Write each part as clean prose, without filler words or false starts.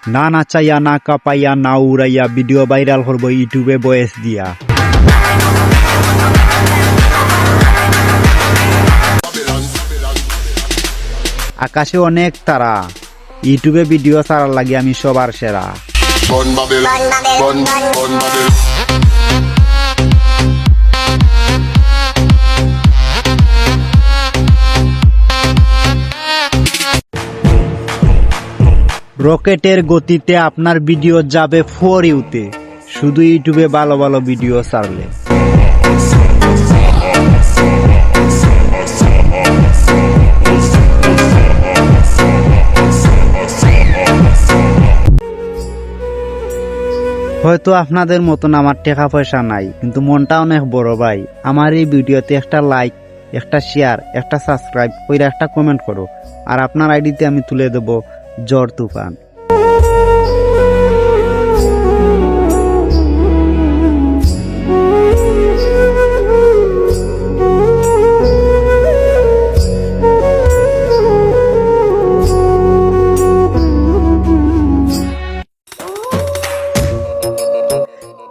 না নাচাইয়া না কাঁপাইয়া না উড়াইয়া ভিডিও ভাইরাল করব ইউটিউবে ভয়েস দিয়া। আকাশে অনেক তারা, ইউটিউবে ভিডিও ছাড়ার লাগে আমি সবার সেরা। রকেটের গতিতে আপনার ভিডিও যাবে ফর ইউতে, শুধু ইউটিউবে ভালো ভালো ভিডিও ছাড়লে। হয়তো আপনাদের মতন আমার টাকা পয়সা নাই, কিন্তু মনটা অনেক বড় ভাই। আমার এই ভিডিওতে একটা লাইক, একটা শেয়ার, একটা সাবস্ক্রাইব করে একটা কমেন্ট করো, আর আপনার আইডিতে আমি তুলে দেব জ্বর তুফান।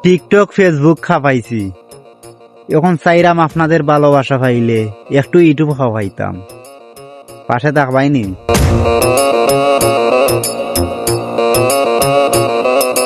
টিকটক ফেসবুক খাপাইছি, এখন চাইরাম আপনাদের ভালোবাসা পাইলে একটু ইউটিউব খাওয়াইতাম, পাশে থাকবাইনি।